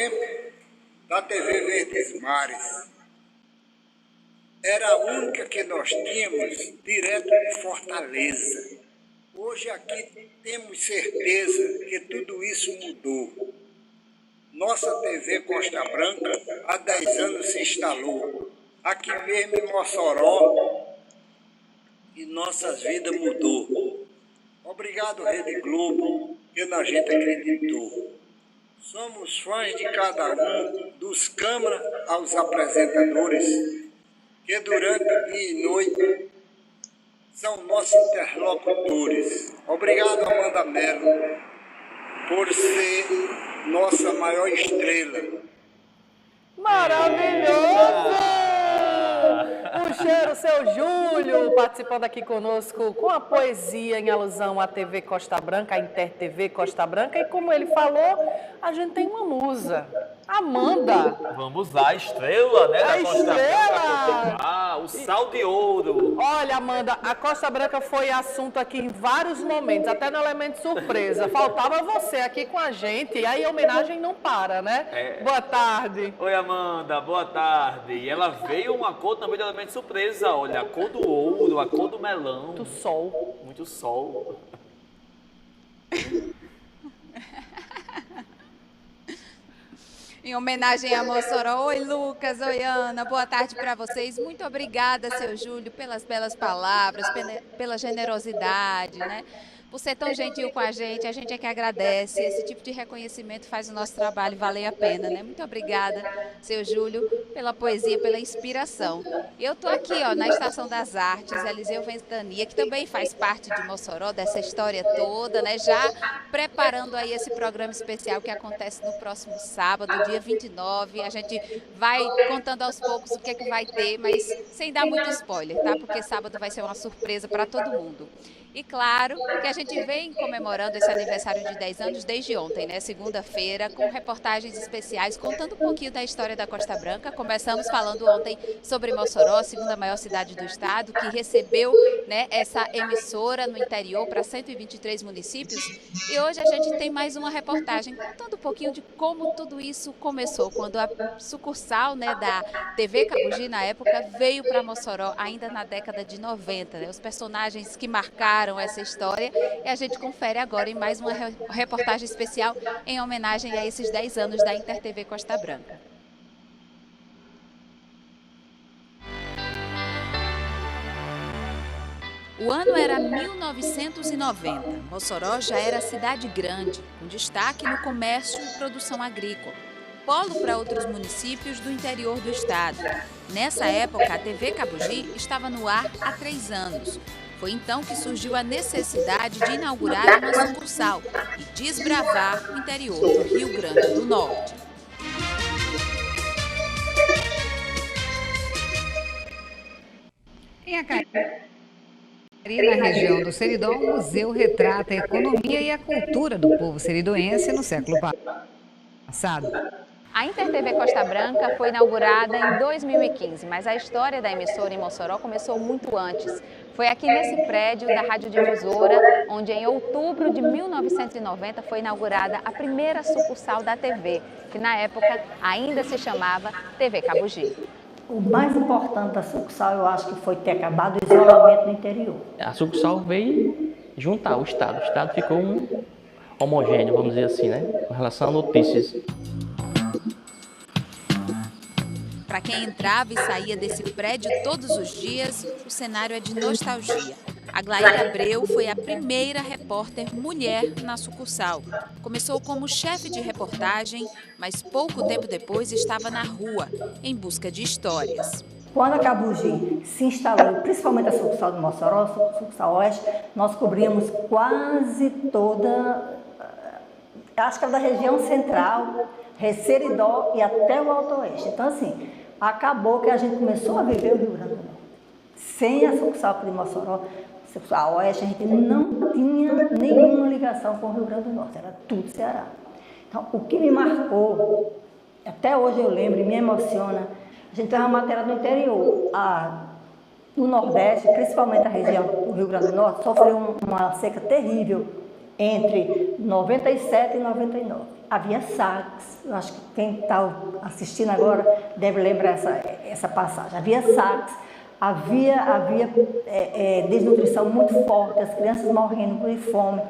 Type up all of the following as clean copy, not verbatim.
tempo da TV Verdes Mares. Era a única que nós tínhamos direto de Fortaleza. Hoje aqui temos certeza que tudo isso mudou. Nossa TV Costa Branca há 10 anos se instalou. Aqui mesmo em Mossoró, e nossas vidas mudou. Obrigado, Rede Globo, que na gente acreditou. Somos fãs de cada um, dos câmaras aos apresentadores, que durante dia e noite são nossos interlocutores. Obrigado, Amanda Mello, por ser nossa maior estrela. Maravilhoso! Um cheiro, seu Júlio, participando aqui conosco com a poesia em alusão à TV Costa Branca, a Inter TV Costa Branca. E como ele falou, a gente tem uma musa, Amanda. Vamos lá, a estrela, né, da Costa estrela! Branca. O sal de ouro. Olha, Amanda, a Costa Branca foi assunto aqui em vários momentos, até no Elemento Surpresa. Faltava você aqui com a gente, e aí a homenagem não para, né? Boa tarde. Oi, Amanda, boa tarde. E ela veio uma cor também do Elemento Surpresa, olha, a cor do ouro, a cor do melão. Muito sol. Muito sol. Em homenagem a Mossoró. Oi, Lucas, oi, Ana, boa tarde para vocês. Muito obrigada, seu Júlio, pelas belas palavras, pela generosidade, né? Por ser tão gentil com a gente é que agradece. Esse tipo de reconhecimento faz o nosso trabalho valer a pena, né? Muito obrigada, seu Júlio, pela poesia, pela inspiração. Eu estou aqui, ó, na Estação das Artes, Eliseu Ventania, que também faz parte de Mossoró, dessa história toda, né? Já preparando aí esse programa especial que acontece no próximo sábado, dia 29. A gente vai contando aos poucos o que é que vai ter, mas sem dar muito spoiler, tá? Porque sábado vai ser uma surpresa para todo mundo. E claro que a gente vem comemorando esse aniversário de 10 anos desde ontem, né? Segunda-feira, com reportagens especiais, contando um pouquinho da história da Costa Branca. Começamos falando ontem sobre Mossoró, a segunda maior cidade do estado, que recebeu, né, essa emissora no interior para 123 municípios. E hoje a gente tem mais uma reportagem contando um pouquinho de como tudo isso começou, quando a sucursal, né, da TV Cabugi, na época, veio para Mossoró, ainda na década de 90. Né? Os personagens que marcaram essa história e a gente confere agora em mais uma reportagem especial em homenagem a esses 10 anos da Inter TV Costa Branca. O ano era 1990. Mossoró já era cidade grande, com destaque no comércio e produção agrícola. Polo para outros municípios do interior do estado. Nessa época, a TV Cabugi estava no ar há 3 anos. Foi então que surgiu a necessidade de inaugurar uma sucursal e desbravar o interior do Rio Grande do Norte. Em Acari, na região do Seridó, o museu retrata a economia e a cultura do povo seridoense no século passado. A Inter TV Costa Branca foi inaugurada em 2015, mas a história da emissora em Mossoró começou muito antes. Foi aqui nesse prédio da Radiodifusora, onde em outubro de 1990 foi inaugurada a primeira sucursal da TV, que na época ainda se chamava TV Cabugi. O mais importante da sucursal, eu acho que foi ter acabado o isolamento no interior. A sucursal veio juntar o Estado. O Estado ficou homogêneo, vamos dizer assim, né? Com relação a notícias. Para quem entrava e saía desse prédio todos os dias, o cenário é de nostalgia. A Glaíra Abreu foi a primeira repórter mulher na sucursal. Começou como chefe de reportagem, mas pouco tempo depois estava na rua, em busca de histórias. Quando a Cabugi se instalou, principalmente a sucursal do Mossoró, a sucursal Oeste, nós cobríamos quase toda, acho que era da região central, Seridó e até o Alto Oeste. Então, assim, acabou que a gente começou a viver o Rio Grande do Norte. Sem a sucursal de Mossoró, a sucursal Oeste, a gente não tinha nenhuma ligação com o Rio Grande do Norte, era tudo Ceará. Então, o que me marcou, até hoje eu lembro e me emociona, a gente tem uma matéria do interior, no Nordeste, principalmente a região do Rio Grande do Norte, sofreu uma seca terrível entre 97 e 99. havia saques. Eu acho que quem está assistindo agora deve lembrar essa passagem. Havia saques, havia desnutrição muito forte, as crianças morrendo por fome.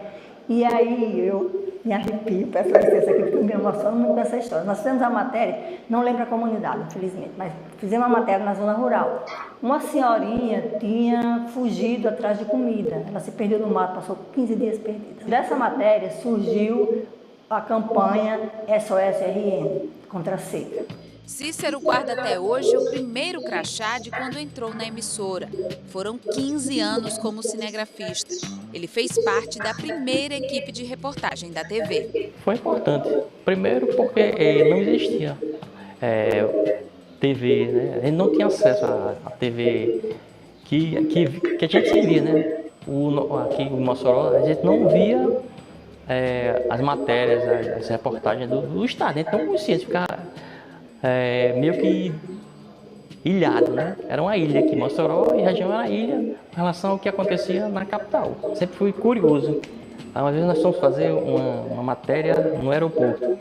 E aí eu me arrepio, peço licença aqui, porque eu me emociono muito com essa história. Nós fizemos a matéria, não lembro a comunidade, infelizmente, mas fizemos uma matéria na zona rural. Uma senhorinha tinha fugido atrás de comida. Ela se perdeu no mato, passou 15 dias perdida. Dessa matéria surgiu a campanha SOS-RN contra a seca. Cícero guarda até hoje o primeiro crachá de quando entrou na emissora. Foram 15 anos como cinegrafista. Ele fez parte da primeira equipe de reportagem da TV. Foi importante. Primeiro porque não existia TV, né? A gente não tinha acesso à TV que a gente via, né? Aqui em Mossoró, a gente não via as matérias, as reportagens do estado. A gente não conhecia, a gente ficava meio que ilhado, né? Era uma ilha aqui, Mossoró, e a região era ilha em relação ao que acontecia na capital. Sempre fui curioso. Uma vez nós fomos fazer uma matéria no aeroporto,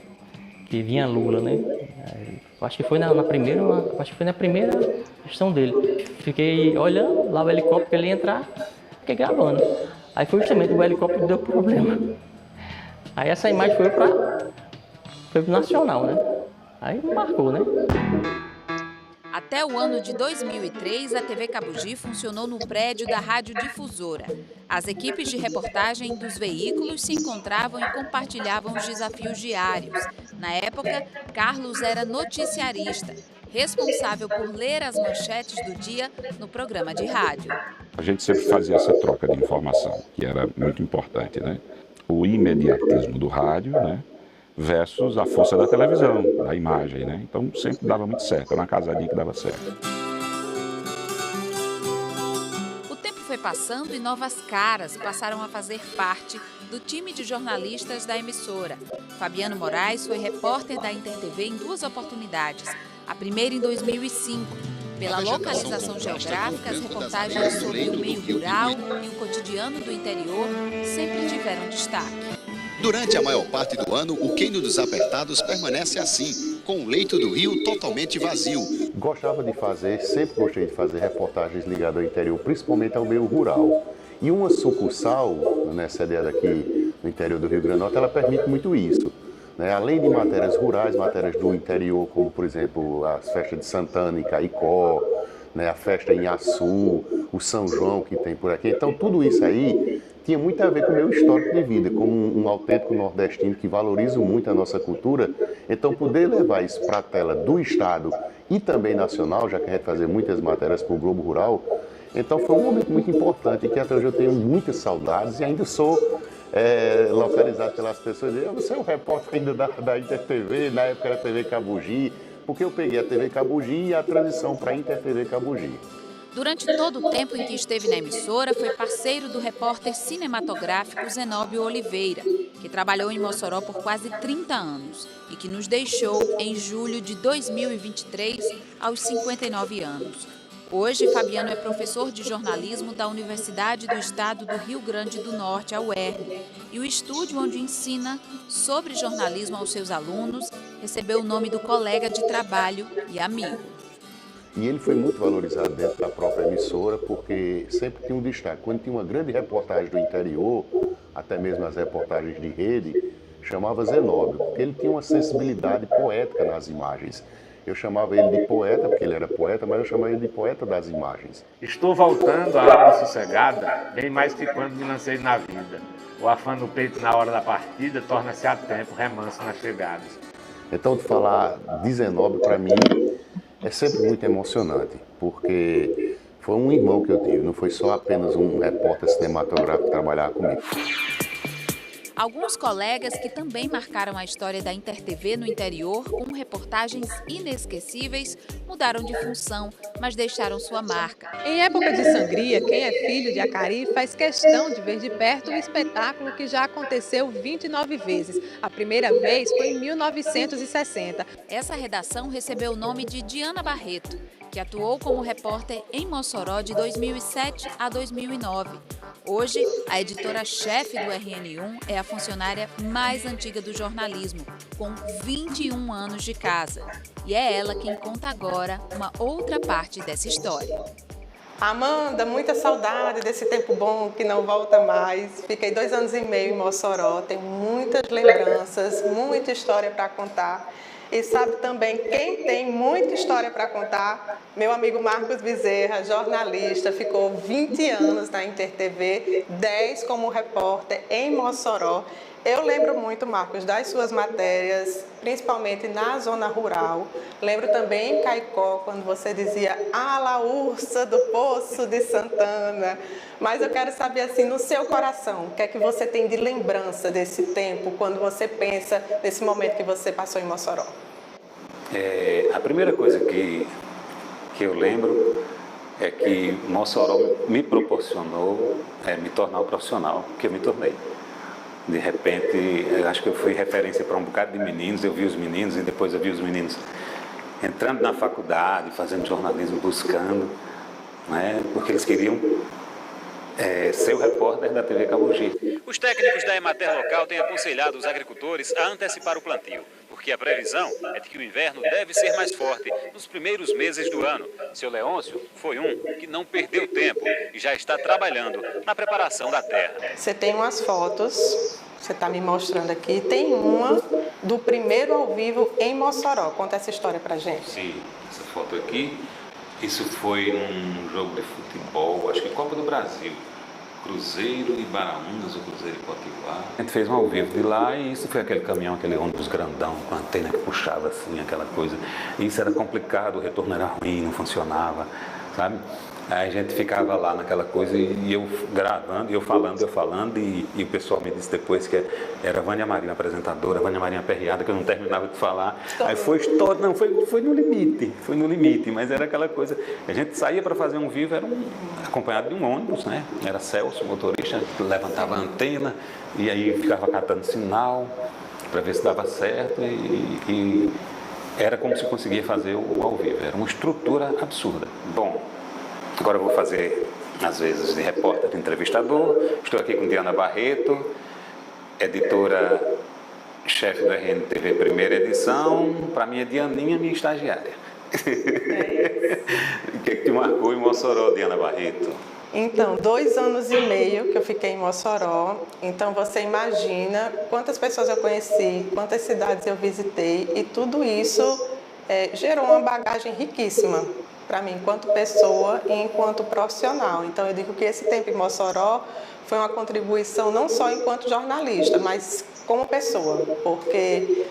que vinha Lula, né? Acho que foi na primeira gestão dele. Fiquei olhando lá o helicóptero que ele ia entrar, fiquei gravando. Aí foi justamente o helicóptero que deu problema. Aí essa imagem foi pro nacional, né? Aí marcou, né? Até o ano de 2003, a TV Cabugi funcionou no prédio da Rádio Difusora. As equipes de reportagem dos veículos se encontravam e compartilhavam os desafios diários. Na época, Carlos era noticiarista, responsável por ler as manchetes do dia no programa de rádio. A gente sempre fazia essa troca de informação, que era muito importante, né? O imediatismo do rádio, né? Versus a força da televisão, da imagem, né? Então sempre dava muito certo, era uma casadinha que dava certo. O tempo foi passando e novas caras passaram a fazer parte do time de jornalistas da emissora. Fabiano Moraes foi repórter da InterTV em 2 oportunidades. A primeira em 2005. Pela localização geográfica, as reportagens sobre o meio rural e o cotidiano do interior sempre tiveram destaque. Durante a maior parte do ano, o Quênio dos Apertados permanece assim, com o leito do rio totalmente vazio. Sempre gostei de fazer reportagens ligadas ao interior, principalmente ao meio rural. E uma sucursal, né, sediada aqui no interior do Rio Grande do Norte, ela permite muito isso. Né? Além de matérias rurais, matérias do interior, como por exemplo as festas de Santana e Caicó, né, a festa em Açu, o São João que tem por aqui. Então tudo isso aí tinha muito a ver com o meu histórico de vida, como um autêntico nordestino que valoriza muito a nossa cultura. Então poder levar isso para a tela do estado e também nacional, já que a gente fazia muitas matérias para o Globo Rural, então foi um momento muito importante que até hoje eu tenho muitas saudades e ainda sou localizado pelas pessoas. Você é um repórter ainda da InterTV, na época era a TV Cabugi, porque eu peguei a TV Cabugi e a transição para a InterTV Cabugi. Durante todo o tempo em que esteve na emissora, foi parceiro do repórter cinematográfico Zenóbio Oliveira, que trabalhou em Mossoró por quase 30 anos e que nos deixou em julho de 2023, aos 59 anos. Hoje, Fabiano é professor de jornalismo da Universidade do Estado do Rio Grande do Norte, a UERN, e o estúdio onde ensina sobre jornalismo aos seus alunos recebeu o nome do colega de trabalho e amigo. E ele foi muito valorizado dentro da própria emissora, porque sempre tinha um destaque. Quando tinha uma grande reportagem do interior, até mesmo as reportagens de rede, chamava Zenóbio, porque ele tinha uma sensibilidade poética nas imagens. Eu chamava ele de poeta, porque ele era poeta, mas eu chamava ele de poeta das imagens. Estou voltando à alma sossegada, bem mais que quando me lancei na vida. O afã no peito na hora da partida torna-se a tempo, remanso nas chegadas. Então, de falar de Zenóbio, para mim, é sempre muito emocionante, porque foi um irmão que eu tive, não foi só apenas um repórter cinematográfico que trabalhava comigo. Alguns colegas que também marcaram a história da InterTV no interior com reportagens inesquecíveis mudaram de função, mas deixaram sua marca. Em época de sangria, quem é filho de Acari faz questão de ver de perto um espetáculo que já aconteceu 29 vezes. A primeira vez foi em 1960. Essa redação recebeu o nome de Diana Barreto, que atuou como repórter em Mossoró de 2007 a 2009. Hoje, a editora-chefe do RN1 é a funcionária mais antiga do jornalismo, com 21 anos de casa. E é ela quem conta agora uma outra parte dessa história. Amanda, muita saudade desse tempo bom que não volta mais. Fiquei 2 anos e meio em Mossoró, tenho muitas lembranças, muita história para contar. E sabe também quem tem muita história para contar? Meu amigo Marcos Bezerra, jornalista, ficou 20 anos na InterTV, 10 como repórter em Mossoró. Eu lembro muito, Marcos, das suas matérias, principalmente na zona rural. Lembro também em Caicó, quando você dizia "Ah, la ursa do Poço de Santana". Mas eu quero saber, assim, no seu coração, o que é que você tem de lembrança desse tempo, quando você pensa nesse momento que você passou em Mossoró? A primeira coisa que eu lembro é que Mossoró me proporcionou me tornar o profissional que eu me tornei. De repente, eu acho que eu fui referência para um bocado de meninos, eu vi os meninos e depois eu vi os meninos entrando na faculdade, fazendo jornalismo, buscando, né, porque eles queriam ser o repórter da TV Cabo Mogi. Os técnicos da Emater local têm aconselhado os agricultores a antecipar o plantio, porque a previsão é de que o inverno deve ser mais forte nos primeiros meses do ano. Seu Leôncio foi um que não perdeu tempo e já está trabalhando na preparação da terra. Você tem umas fotos, você está me mostrando aqui, tem uma do primeiro ao vivo em Mossoró. Conta essa história pra gente. Sim, essa foto aqui, isso foi num jogo de futebol, acho que Copa do Brasil. Cruzeiro e Baraunas, ou Cruzeiro e Potiguar. A gente fez um ao vivo de lá e isso foi aquele caminhão, aquele ônibus grandão, com a antena que puxava assim, aquela coisa. E isso era complicado, o retorno era ruim, não funcionava, sabe? Aí a gente ficava lá naquela coisa e eu gravando, e eu falando, e o pessoal me disse depois que era a Vânia Marina apresentadora, a Vânia Marina perreada, que eu não terminava de falar. Aí foi todo, não, foi no limite, mas era aquela coisa. A gente saía para fazer um vivo, era acompanhado de um ônibus, né? Era Celso, o motorista, que levantava a antena e aí ficava catando sinal para ver se dava certo e era como se conseguia fazer o ao vivo. Era uma estrutura absurda. Bom, agora eu vou fazer, às vezes, de repórter, de entrevistador. Estou aqui com Diana Barreto, editora-chefe da RNTV primeira edição. Para mim é Dianinha, minha estagiária. O que é que te marcou em Mossoró, Diana Barreto? Então, 2 anos e meio que eu fiquei em Mossoró. Então, você imagina quantas pessoas eu conheci, quantas cidades eu visitei. E tudo isso gerou uma bagagem riquíssima para mim, enquanto pessoa e enquanto profissional. Então, eu digo que esse tempo em Mossoró foi uma contribuição não só enquanto jornalista, mas como pessoa, porque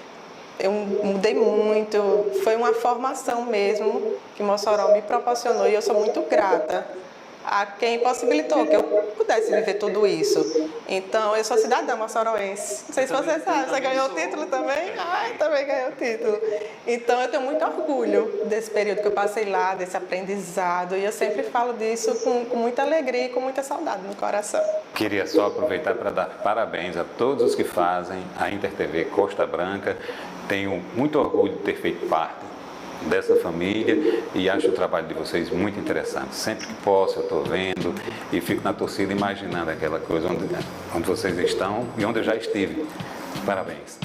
eu mudei muito, foi uma formação mesmo que Mossoró me proporcionou e eu sou muito grata a quem possibilitou que eu pudesse viver tudo isso. Então, eu sou cidadã moçoroense. Não sei se você sabe, você ganhou o título também? Ai, também ganhei o título. Então, eu tenho muito orgulho desse período que eu passei lá, desse aprendizado, e eu sempre falo disso com muita alegria e com muita saudade no coração. Queria só aproveitar para dar parabéns a todos os que fazem a InterTV Costa Branca. Tenho muito orgulho de ter feito parte dessa família e acho o trabalho de vocês muito interessante. Sempre que posso eu estou vendo e fico na torcida imaginando aquela coisa onde vocês estão e onde eu já estive. Parabéns.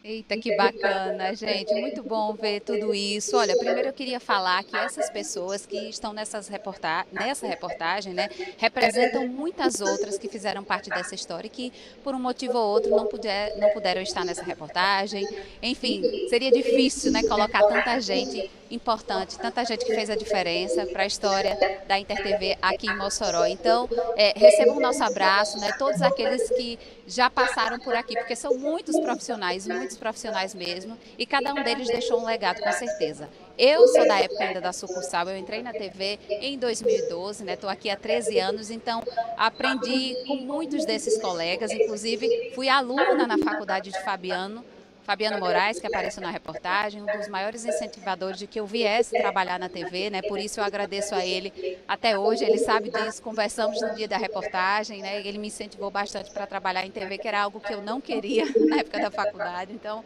Eita, que bacana, gente. Muito bom ver tudo isso. Olha, primeiro eu queria falar que essas pessoas que estão nessa reportagem, né, representam muitas outras que fizeram parte dessa história e que, por um motivo ou outro, não puderam estar nessa reportagem. Enfim, seria difícil, né, colocar tanta gente importante, tanta gente que fez a diferença para a história da InterTV aqui em Mossoró. Então, recebam o nosso abraço, né? Todos aqueles que já passaram por aqui, porque são muitos profissionais mesmo, e cada um deles deixou um legado, com certeza. Eu sou da época ainda da sucursal, eu entrei na TV em 2012, né? Estou aqui há 13 anos, então aprendi com muitos desses colegas, inclusive fui aluna na faculdade de Fabiano Moraes, que apareceu na reportagem, um dos maiores incentivadores de que eu viesse trabalhar na TV, né? Por isso eu agradeço a ele até hoje, ele sabe disso, conversamos no dia da reportagem, né? Ele me incentivou bastante para trabalhar em TV, que era algo que eu não queria na época da faculdade, então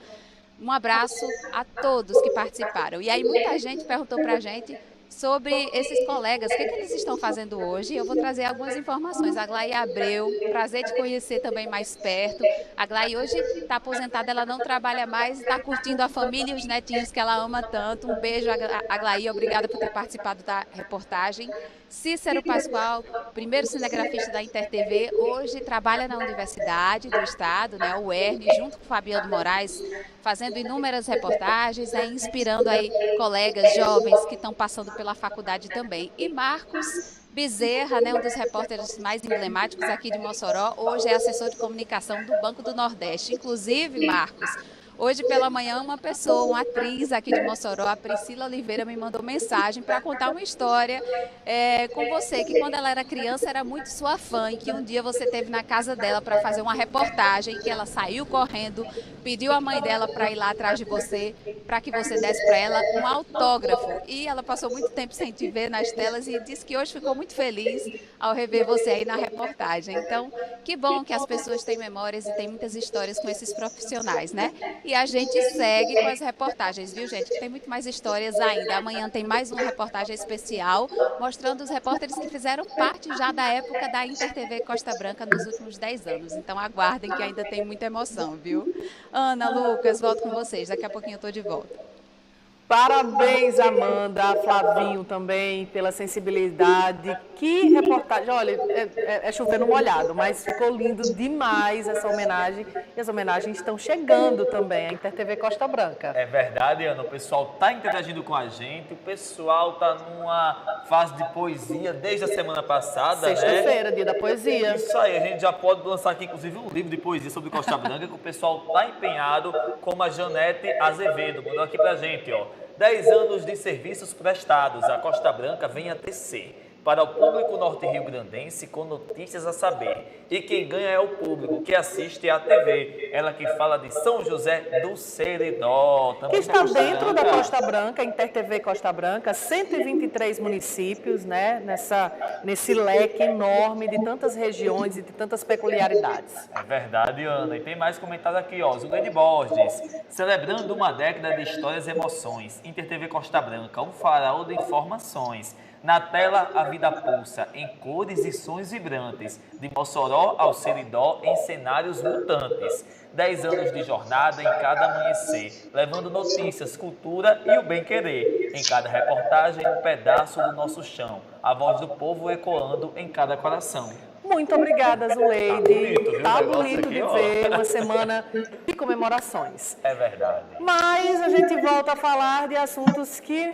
um abraço a todos que participaram. E aí muita gente perguntou para a gente sobre esses colegas, o que eles estão fazendo hoje. Eu vou trazer algumas informações. A Glai Abreu, prazer de conhecer também mais perto. A Glai hoje está aposentada, ela não trabalha mais, está curtindo a família e os netinhos que ela ama tanto. Um beijo a Glai, obrigada por ter participado da reportagem. Cícero Pascoal, primeiro cinegrafista da InterTV, hoje trabalha na Universidade do Estado, né, o UERN, junto com o Fabiano Moraes, fazendo inúmeras reportagens, né, inspirando aí colegas jovens que estão passando pela faculdade também. E Marcos Bezerra, né, um dos repórteres mais emblemáticos aqui de Mossoró, hoje é assessor de comunicação do Banco do Nordeste. Inclusive, Marcos, hoje pela manhã uma atriz aqui de Mossoró, a Priscila Oliveira, me mandou mensagem para contar uma história com você, que quando ela era criança era muito sua fã e que um dia você esteve na casa dela para fazer uma reportagem, que ela saiu correndo, pediu a mãe dela para ir lá atrás de você, para que você desse para ela um autógrafo. E ela passou muito tempo sem te ver nas telas e disse que hoje ficou muito feliz ao rever você aí na reportagem. Então, que bom que as pessoas têm memórias e têm muitas histórias com esses profissionais, né? E a gente segue com as reportagens, viu, gente? Tem muito mais histórias ainda. Amanhã tem mais uma reportagem especial, mostrando os repórteres que fizeram parte já da época da InterTV Costa Branca nos últimos 10 anos. Então aguardem que ainda tem muita emoção, viu? Ana, Lucas, volto com vocês. Daqui a pouquinho eu estou de volta. Parabéns, Amanda, Flavinho também, pela sensibilidade. Que reportagem, olha, é chover no molhado, mas ficou lindo demais essa homenagem. E as homenagens estão chegando também, a InterTV Costa Branca. É verdade, Ana, o pessoal está interagindo com a gente, o pessoal está numa fase de poesia desde a semana passada, Sexta-feira, dia da poesia. Isso aí, a gente já pode lançar aqui, inclusive, um livro de poesia sobre Costa Branca, que o pessoal está empenhado, como a Janete Azevedo, mandou aqui pra gente, ó. 10 anos de serviços prestados, a Costa Branca vem a tecer para o público norte-riograndense com notícias a saber. E quem ganha é o público que assiste à TV. Ela que fala de São José do Seridó. Que está dentro da Costa Branca, InterTV Costa Branca, 123 municípios, né? Nesse leque enorme de tantas regiões e de tantas peculiaridades. É verdade, Ana. E tem mais comentário aqui, ó. Zuleide Borges, celebrando uma década de histórias e emoções. InterTV Costa Branca, um farol de informações. Na tela, a vida pulsa, em cores e sons vibrantes, de Mossoró ao Seridó, em cenários mutantes. 10 anos de jornada em cada amanhecer, levando notícias, cultura e o bem-querer. Em cada reportagem, um pedaço do nosso chão, a voz do povo ecoando em cada coração. Muito obrigada, Zuleide. Tá bonito de ver uma semana de comemorações. É verdade. Mas a gente volta a falar de assuntos que